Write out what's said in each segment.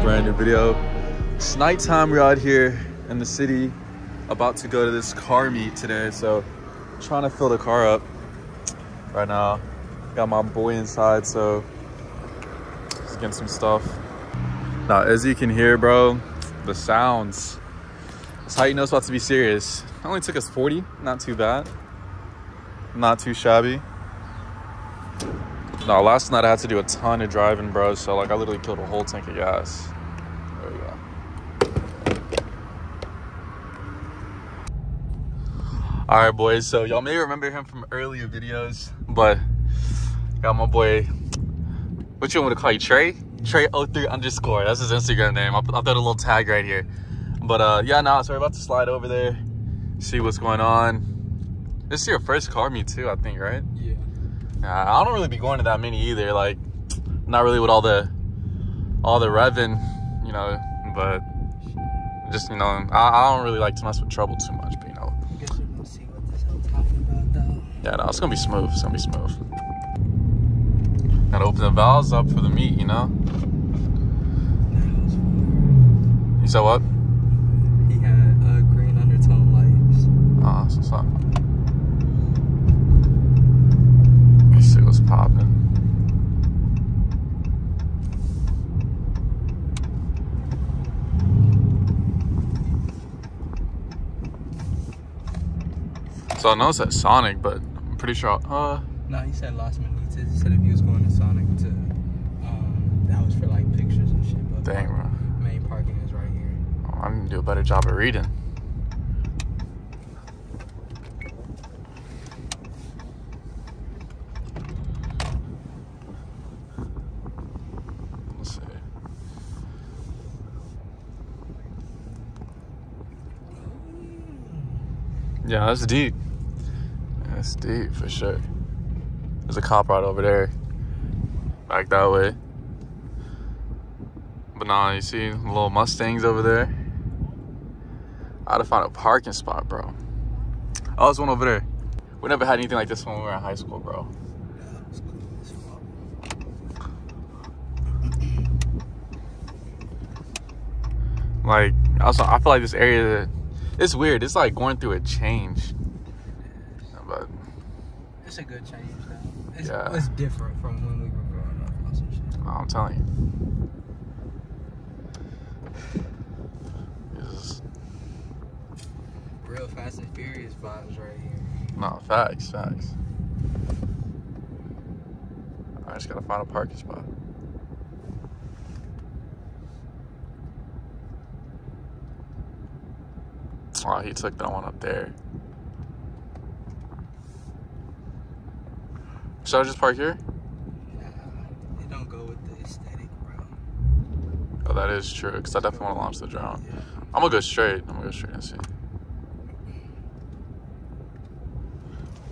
brand new video. It's nighttime. We're out here in the city about to go to this car meet today, so trying to fill the car up right now. Got my boy inside, so just getting some stuff. Now, as you can hear, bro, the sounds, that's how you know it's about to be serious. It only took us 40, not too bad, not too shabby. No, last night I had to do a ton of driving, bro, so like I literally killed a whole tank of gas. There we go. All right, boys, so y'all may remember him from earlier videos, but got my boy, what you want me to call you, Trey? Trey03_, that's his Instagram name. I'll throw the little tag right here. But yeah, no, so we're about to slide over there, see what's going on. This is your first car meet too, I think, right? Yeah. I don't really be going to that many either, like not really with all the revving, you know, but just, you know, I don't really like to mess with trouble too much, but you know. I guess we're gonna see what this whole talking about though. Yeah, no, it's gonna be smooth. It's gonna be smooth. Gotta open the valves up for the meat, you know? You said what? He had green undertone lights. Oh, that's what's up. Let's see what's popping. So I know it's at Sonic, but I'm pretty sure. No, he said Las Manitas. He said if he was going to Sonic to, that was for like pictures and shit. But dang, bro. Main parking is right here. Oh, I need to do a better job of reading. Let's see. Yeah, that's deep. That's deep for sure. There's a cop right over there. Back that way. But nah, you see the little Mustangs over there? I had to find a parking spot, bro. Oh, there's one over there. We never had anything like this when we were in high school, bro. Yeah, that was cool as fuck. Like, also, I feel like this area, it's weird. It's like going through a change. But it's a good change though. It's, yeah. It's different from when we were growing up on some shit. Oh, I'm telling you. It's, Real Fast and Furious vibes right here. no, facts. I just gotta find a parking spot. Oh, he took that one up there. Should I just park here? Nah, it don't go with the aesthetic, bro. Oh, that is true, because I definitely want to launch the drone. Yeah. I'm gonna go straight. And see.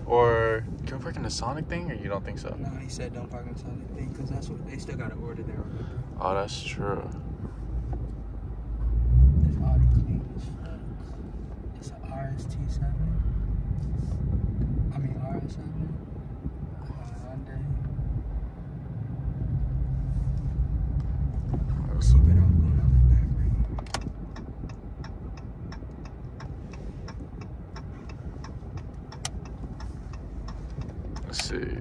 Or can we park in the Sonic thing, or you don't think so? No, he said don't park in the Sonic thing, because that's what they still got to order there, remember? Oh, that's true. This Audi clean as fuck. It's an RST7. I mean RS7. Hyundai. Let's You better off going out the back right see.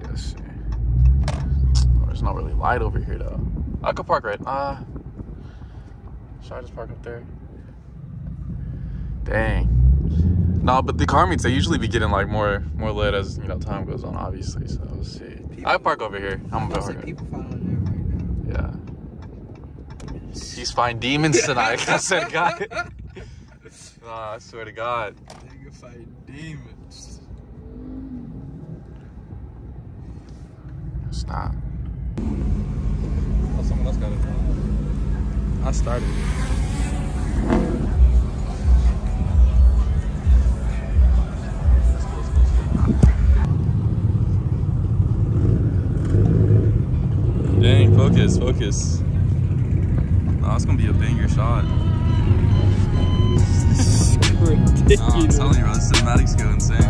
Oh, there's not really light over here though. I could park right. Should I just park up there? Dang. No, but the car meets, they usually be getting like more lit as, you know, time goes on, obviously. So we'll see. I park over here. I'm gonna park here. People following there right now. Yeah. He's fighting demons tonight. I swear to God. I swear to God. Nigga fighting demons. Stop. Oh, someone else got it. I started. Dang, focus. Oh, it's gonna be a banger shot. Ridiculous. Oh, I'm telling you, bro, the cinematics go insane.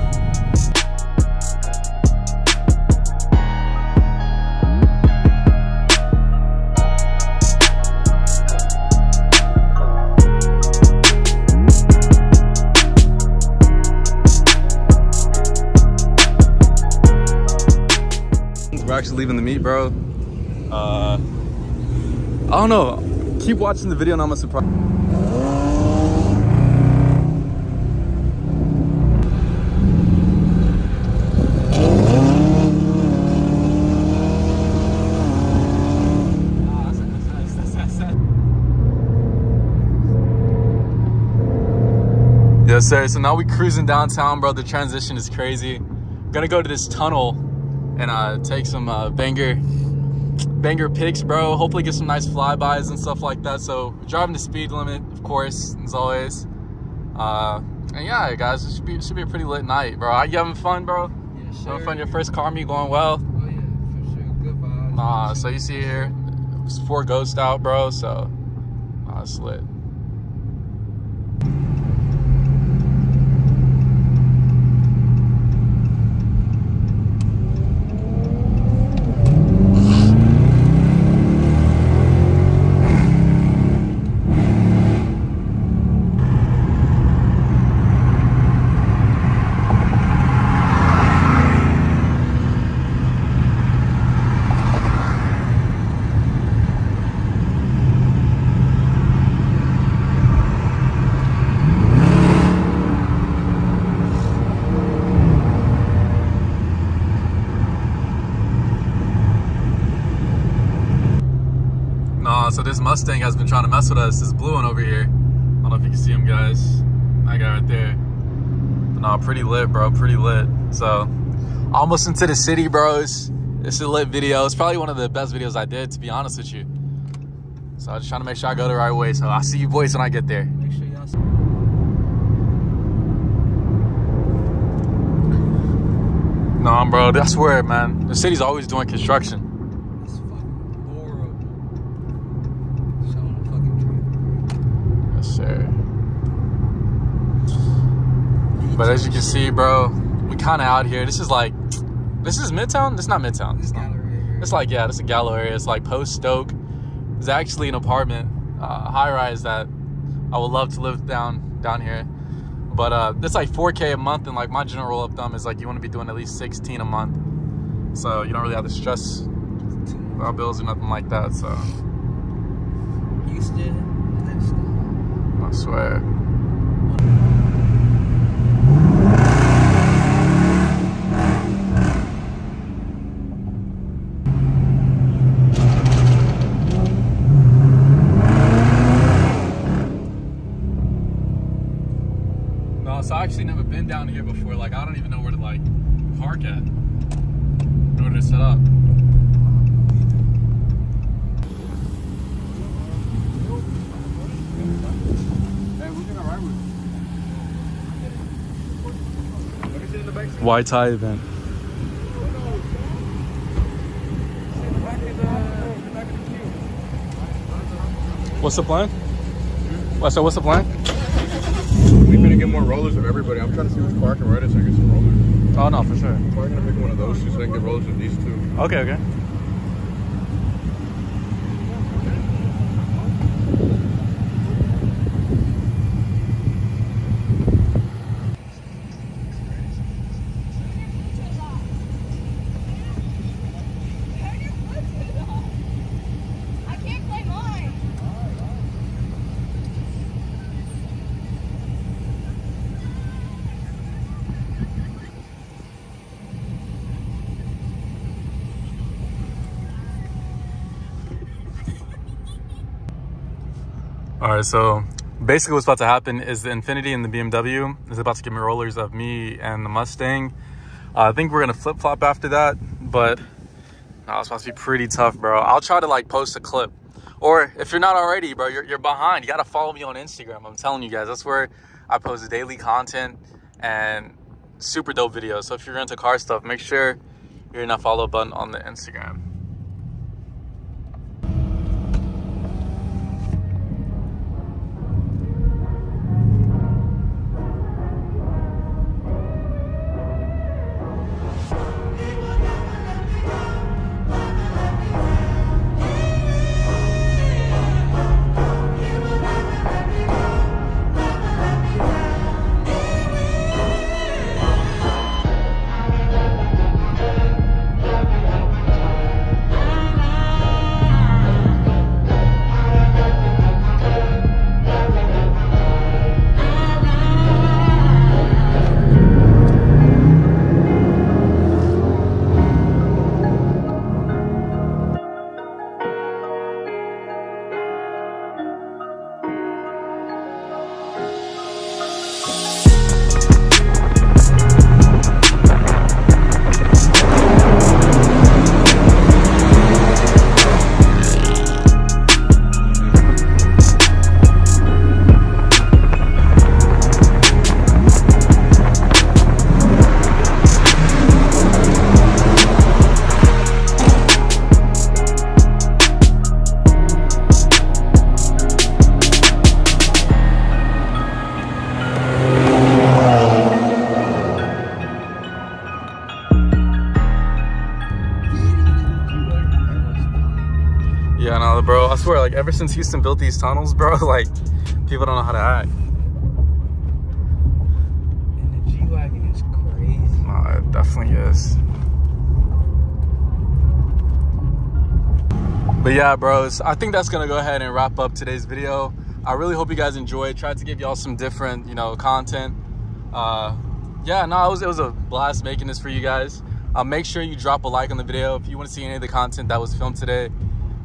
actually leaving the meet, bro. I don't know. Keep watching the video and I'm gonna surprise. Yes, sir. So now we cruising downtown, bro. The transition is crazy. Gonna go to this tunnel and take some banger pics, bro. Hopefully get some nice flybys and stuff like that. So driving the speed limit, of course, as always. And yeah, guys, it should be a pretty lit night, bro. Are you having fun, bro? Yeah, sure. Having fun? Your first car meet going well? Oh yeah, for sure. Good vibes. So you see here, it's 4 Ghost out, bro. So it's lit. So this Mustang has been trying to mess with us. This blue one over here. I don't know if you can see him, guys. That guy right there. But no, pretty lit, bro. Pretty lit. So almost into the city, bros. This is a lit video. It's probably one of the best videos I did, to be honest with you. So I'm just trying to make sure I go the right way. So I'll see you boys when I get there. Make sure y'all see. Nah, bro. I swear, man. The city's always doing construction. But as you can see, bro, we kind of out here. This is Midtown? This is not Midtown. This gallery. It's like, yeah, this is a Gallo area. It's like post Stoke. It's actually an apartment, high rise that I would love to live down here. But it's like 4K a month, and like my general rule of thumb is like you want to be doing at least 16 a month. So you don't really have to stress about bills or nothing like that. So Houston, I swear. So I actually never been down here before. Like I don't even know where to like park at. In order to set up. White tie event. What's the plan? What's the plan? We're gonna get more rollers of everybody. I'm trying to see who's parking right as I get some rollers. Oh no, for sure. I'm probably gonna pick one of those two so I can get rollers of these two. Okay, okay. All right, so basically what's about to happen is the Infiniti and the BMW is about to give me rollers of me and the Mustang. I think we're gonna flip-flop after that, but it's about to be pretty tough, bro. I'll try to like post a clip, or if you're not already, bro, you're behind. You gotta follow me on Instagram. I'm telling you guys, that's where I post daily content and super dope videos. So if you're into car stuff, make sure you're in that follow button on the Instagram. swear, like ever since Houston built these tunnels, bro, like people don't know how to act. And the G-Wagon is crazy. Oh, it definitely is. But yeah, bros, I think that's gonna go ahead and wrap up today's video. I really hope you guys enjoyed. Tried to give y'all some different, you know, content. Yeah, no, it was a blast making this for you guys. Make sure you drop a like on the video. If you want to see any of the content that was filmed today,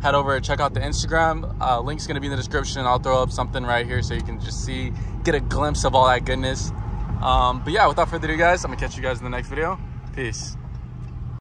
head over and check out the Instagram. Link's gonna be in the description. I'll throw up something right here so you can just get a glimpse of all that goodness. But yeah, without further ado, guys, I'm gonna catch you guys in the next video. Peace.